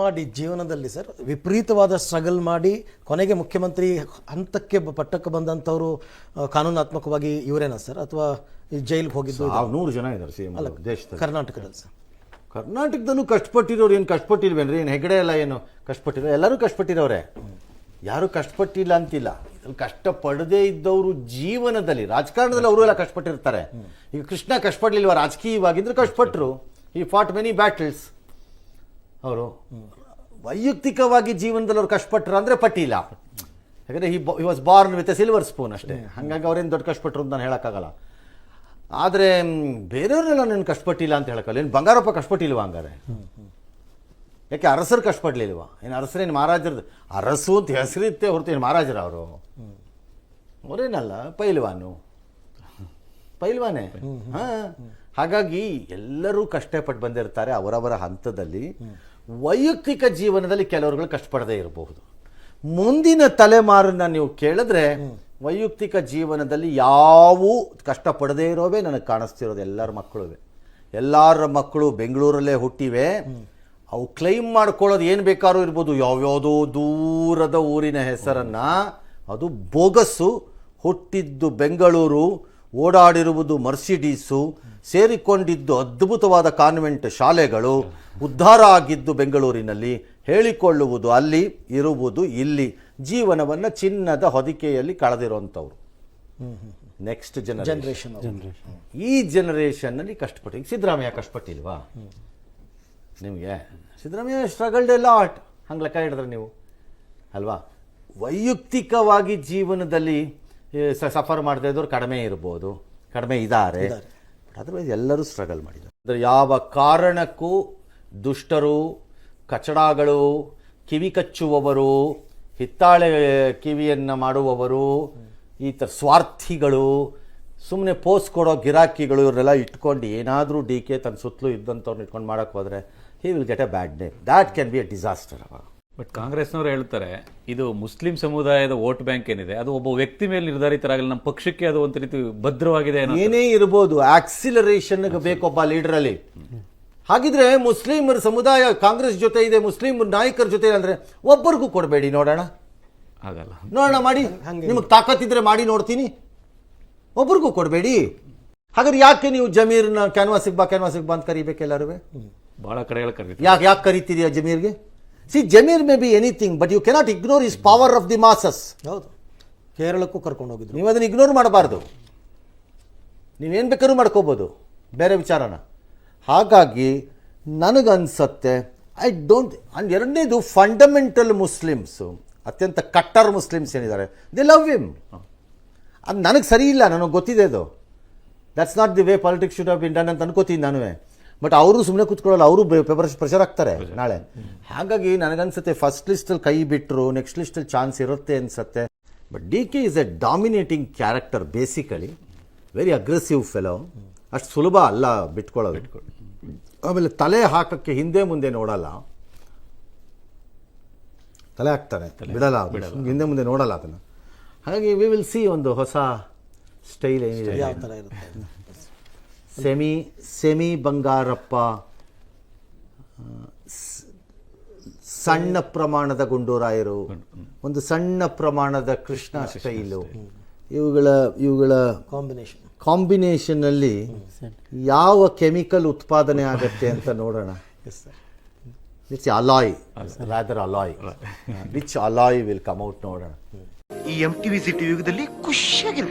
ಮಾಡಿ ಜೀವನದಲ್ಲಿ sir ವಿಪರೀತವಾದ struggle ಮಾಡಿ ಕೊನೆಗೆ ಮುಖ್ಯಮಂತ್ರಿ ಹಂತಕ್ಕೆ ಪಟ್ಟಕ್ಕೆ ಬಂದಂಥವ್ರು ಕಾನೂನಾತ್ಮಕವಾಗಿ ಇವರೇನಾ ಸರ್, ಅಥವಾ ಜೈಲಿಗೆ ಹೋಗಿದ್ದು? 100 ಜನ ಇದ್ದಾರೆ ಸಿಎಂ ದೇಶದಲ್ಲಿ. ಕರ್ನಾಟಕದಲ್ಲಿ ಸರ್, ಕರ್ನಾಟಕದಲ್ಲೂ ಕಷ್ಟಪಟ್ಟಿರೋರು ಏನು ಕಷ್ಟಪಟ್ಟಿಲ್ವೇನ್ರಿ? ಏನು ಹೆಗಡೆ ಎಲ್ಲ ಏನು ಕಷ್ಟಪಟ್ಟಿರೋ? ಎಲ್ಲರೂ ಕಷ್ಟಪಟ್ಟಿರೋರೆ, ಯಾರು ಕಷ್ಟಪಟ್ಟಿಲ್ಲ ಅಂತಿಲ್ಲ. ಇದ್ರಲ್ಲಿ ಕಷ್ಟಪಡದೇ ಇದ್ದವರು ಜೀವನದಲ್ಲಿ, ರಾಜಕಾರಣದಲ್ಲಿ ಅವರು ಎಲ್ಲ ಕಷ್ಟಪಟ್ಟಿರ್ತಾರೆ. ಈಗ ಕೃಷ್ಣ ಕಷ್ಟಪಡಲಿಲ್ವ? ರಾಜಕೀಯವಾಗಿದ್ರೆ ಕಷ್ಟಪಟ್ಟರು. ಈ ಫಾಟ್ ಮೆನಿ ಬ್ಯಾಟಲ್ಸ್. ಅವರು ವೈಯಕ್ತಿಕವಾಗಿ ಜೀವನದಲ್ಲಿ ಅವ್ರು ಕಷ್ಟಪಟ್ಟರು ಅಂದರೆ ಪಟ್ಟಿಲ್ಲ. ಯಾಕಂದರೆ he was Born with A silver spoon ಅಷ್ಟೇ. ಹಾಗಾಗಿ ಅವ್ರೇನು ದೊಡ್ಡ ಕಷ್ಟಪಟ್ಟರು ಅಂತ ನಾನು ಹೇಳೋಕ್ಕಾಗಲ್ಲ. ಆದರೆ ಬೇರೆಯವರೆಲ್ಲ ನಾನು ಕಷ್ಟಪಟ್ಟಿಲ್ಲ ಅಂತ ಹೇಳೋಕ್ಕಲ್ಲ. ಏನು ಬಂಗಾರಪ್ಪ ಕಷ್ಟಪಟ್ಟಿಲ್ವಾ ಹಂಗಾರೆ? ಯಾಕೆ ಅರಸರು ಕಷ್ಟಪಡಲಿಲ್ವಾ? ಏನು ಅರಸರೇನು ಮಹಾರಾಜರದ್ದು? ಅರಸು ಅಂತ ಹೆಸರಿತ್ತೆ ಹೊರತು ಏನು ಮಹಾರಾಜರ ಅವರು? ಅವರೇನಲ್ಲ, ಪೈಲ್ವಾನೇ. ಹಾಂ, ಹಾಗಾಗಿ ಎಲ್ಲರೂ ಕಷ್ಟಪಟ್ಟು ಬಂದಿರ್ತಾರೆ ಅವರವರ ಹಂತದಲ್ಲಿ. ವೈಯಕ್ತಿಕ ಜೀವನದಲ್ಲಿ ಕೆಲವರುಗಳು ಕಷ್ಟಪಡದೇ ಇರಬಹುದು. ಮುಂದಿನ ತಲೆಮಾರನ್ನ ನೀವು ಕೇಳಿದ್ರೆ ವೈಯಕ್ತಿಕ ಜೀವನದಲ್ಲಿ ಯಾವೂ ಕಷ್ಟಪಡದೇ ಇರೋವೇ ನನಗೆ ಕಾಣಿಸ್ತಿರೋದು. ಎಲ್ಲರ ಮಕ್ಕಳು ಬೆಂಗಳೂರಲ್ಲೇ ಹುಟ್ಟಿವೆ. ಅವು ಕ್ಲೈಮ್ ಮಾಡ್ಕೊಳ್ಳೋದು ಏನು ಬೇಕಾದ್ರೂ ಇರ್ಬೋದು, ಯಾವ್ಯಾವುದೋ ದೂರದ ಊರಿನ ಹೆಸರನ್ನು. ಅದು ಬೋಗಸ್ಸು. ಹುಟ್ಟಿದ್ದು ಬೆಂಗಳೂರು, ಓಡಾಡಿರುವುದು ಮರ್ಸಿಡೀಸು, ಸೇರಿಕೊಂಡಿದ್ದು ಅದ್ಭುತವಾದ ಕಾನ್ವೆಂಟ್ ಶಾಲೆಗಳು, ಉದ್ಧಾರ ಆಗಿದ್ದು ಬೆಂಗಳೂರಿನಲ್ಲಿ, ಹೇಳಿಕೊಳ್ಳುವುದು ಅಲ್ಲಿ, ಇರುವುದು ಇಲ್ಲಿ. ಜೀವನವನ್ನು ಚಿನ್ನದ ಹೊದಿಕೆಯಲ್ಲಿ ಕಳೆದಿರೋಂಥವ್ರು ನೆಕ್ಸ್ಟ್ ಜನರೇಷನ್. ಈ ಜನರೇಷನ್ನಲ್ಲಿ ಕಷ್ಟಪಟ್ಟು. ಈಗ ಸಿದ್ದರಾಮಯ್ಯ ಕಷ್ಟಪಟ್ಟಿಲ್ವಾ ನಿಮಗೆ? ಸಿದ್ದರಾಮಯ್ಯ ಸ್ಟ್ರಗಲ್ಡ್ ಎಲ್ಲ ಆಟ್ ಹಂಗೆ ಲೆಕ್ಕ ಹಿಡಿದ್ರೆ ನೀವು ಅಲ್ವಾ? ವೈಯಕ್ತಿಕವಾಗಿ ಜೀವನದಲ್ಲಿ ಸಫರ್ ಮಾಡದೇ ಇದ್ದವ್ರು ಕಡಿಮೆ ಇದ್ದಾರೆ. ಅದರ್ವೈಸ್ ಎಲ್ಲರೂ ಸ್ಟ್ರಗಲ್ ಮಾಡಿದ್ದಾರೆ. ಅಂದರೆ ಯಾವ ಕಾರಣಕ್ಕೂ ದುಷ್ಟರು, ಕಚಡಗಳು, ಕಿವಿ ಕಚ್ಚುವವರು, ಹಿತ್ತಾಳೆ ಕಿವಿಯನ್ನು ಮಾಡುವವರು, ಈ ಥರ ಸ್ವಾರ್ಥಿಗಳು, ಸುಮ್ಮನೆ ಪೋಸ್ಟ್ ಕೊಡೋ ಗಿರಾಕಿಗಳು, ಇವರೆಲ್ಲ ಇಟ್ಕೊಂಡು ಏನಾದರೂ ಡಿ.ಕೆ ತನ್ನ ಸುತ್ತಲೂ ಇದ್ದಂಥವ್ರನ್ನ ಇಟ್ಕೊಂಡು ಮಾಡೋಕ್ಕೆ ಹೋದರೆ he will get a bad name. That can be A disaster. But ಕಾಂಗ್ರೆಸ್ನವರು ಹೇಳ್ತಾರೆ ಇದು ಮುಸ್ಲಿಂ ಸಮುದಾಯದ ವೋಟ್ ಬ್ಯಾಂಕ್ ಏನಿದೆ ಅದು ಒಬ್ಬ ವ್ಯಕ್ತಿ ಮೇಲೆ ನಿರ್ಧಾರಿತರಾಗಲ್ಲ, ನಮ್ಮ ಪಕ್ಷಕ್ಕೆ ಅದು ಒಂದು ರೀತಿ ಭದ್ರವಾಗಿದೆ. ಏನೇ ಇರ್ಬೋದು, ಆಕ್ಸಿಲರೇಷನ್ ಬೇಕೊಬ್ಬ ಲೀಡರಲ್ಲಿ. ಹಾಗಿದ್ರೆ ಮುಸ್ಲಿಮರ ಸಮುದಾಯ ಕಾಂಗ್ರೆಸ್ ಜೊತೆ ಇದೆ, ಮುಸ್ಲಿಂ ನಾಯಕರ ಜೊತೆ ಅಂದರೆ ಒಬ್ಬರಿಗೂ ಕೊಡಬೇಡಿ, ನೋಡೋಣ ಮಾಡಿ. ನಿಮಗೆ ತಾಕತ್ತಿದ್ರೆ ಮಾಡಿ ನೋಡ್ತೀನಿ. ಒಬ್ರಿಗೂ ಕೊಡಬೇಡಿ. ಹಾಗಾದ್ರೆ ಯಾಕೆ ನೀವು ಜಮೀರ್ನ ಕ್ಯಾನ್ವಾಸಿಗೆ ಬಾ ಅಂತ ಕರಿಬೇಕು ಎಲ್ಲರೂ? ಬಹಳ ಕಡೆಗಳು ಕರೀತೀವಿ. ಯಾಕೆ ಕರಿತೀರಿ ಆ ಜಮೀರ್ಗೆ? See, Zameer may be anything, but you cannot ignore is power of the masses. ಹೌದು, ಕೇರಳಕ್ಕೂ ಕರ್ಕೊಂಡು ಹೋಗಿದ್ರು. ನೀವು ಅದನ್ನು ಇಗ್ನೋರ್ ಮಾಡಬಾರ್ದು. ನೀವೇನು ಬೇಕಾದ್ರೂ ಮಾಡ್ಕೋಬೋದು, ಬೇರೆ ವಿಚಾರನ. ಹಾಗಾಗಿ ನನಗನ್ಸತ್ತೆ ಅಂಡ್ ಎರಡನೇದು ಫಂಡಮೆಂಟಲ್ ಮುಸ್ಲಿಮ್ಸು, ಅತ್ಯಂತ ಕಟ್ಟರ್ ಮುಸ್ಲಿಮ್ಸ್ ಏನಿದ್ದಾರೆ, ದೇ ಲವ್ ಹಿಮ್. ಅದು ನನಗೆ ಸರಿ ಇಲ್ಲ, ನನಗೆ ಗೊತ್ತಿದೆ ಅದು. That's not the way politics should have been done ಅಂತ ಅನ್ಕೋತೀನಿ ನಾನು. ಬಟ್ ಅವರು ಸುಮ್ಮನೆ ಕೂತ್ಕೊಳ್ಳಲ್ಲ, ಅವರು ಪ್ರೆಷರ್ ಆಗ್ತಾರೆ ನಾಳೆ. ಹಾಗಾಗಿ ನನಗನ್ಸುತ್ತೆ ಫಸ್ಟ್ ಲಿಸ್ಟಲ್ಲಿ ಕೈ ಬಿಟ್ಟರು ನೆಕ್ಸ್ಟ್ ಲಿಸ್ಟಲ್ಲಿ ಚಾನ್ಸ್ ಇರುತ್ತೆ ಅನ್ಸುತ್ತೆ. But DK is a dominating character, basically very aggressive fellow. ಅಷ್ಟು ಸುಲಭ ಅಲ್ಲ ಬಿಟ್ಕೊಳ್ಳೋದು. ಆಮೇಲೆ ತಲೆ ಹಾಕೋಕ್ಕೆ ಹಿಂದೆ ಮುಂದೆ ನೋಡಲ್ಲ, ತಲೆ ಹಾಕ್ತಾನೆ, ಬಿಡಲ್ಲ, ಹಿಂದೆ ಮುಂದೆ ನೋಡಲ್ಲ ಅದನ್ನು. ಹಾಗಾಗಿ ವಿ ವಿಲ್ ಸಿ ಒಂದು ಹೊಸ ಸ್ಟೈಲ್ ಏನಿದೆ. ಯಾವ ಥರ ಇರುತ್ತೆ? ಸೆಮಿ ಬಂಗಾರಪ್ಪ, ಸಣ್ಣ ಪ್ರಮಾಣದ ಗುಂಡೂರಾಯರು, ಒಂದು ಸಣ್ಣ ಪ್ರಮಾಣದ ಕೃಷ್ಣ ಸ್ಟೈಲು, ಇವುಗಳ ಕಾಂಬಿನೇಷನ್ನಲ್ಲಿ ಯಾವ ಕೆಮಿಕಲ್ ಉತ್ಪಾದನೆ ಆಗತ್ತೆ ಅಂತ ನೋಡೋಣ. It's alloy, rather alloy. Which alloy will come out ನೋಡೋಣ. ಈ MTV ಸಿಟಿ ಯುಗದಲ್ಲಿ ಖುಷಿಯಾಗಿರು.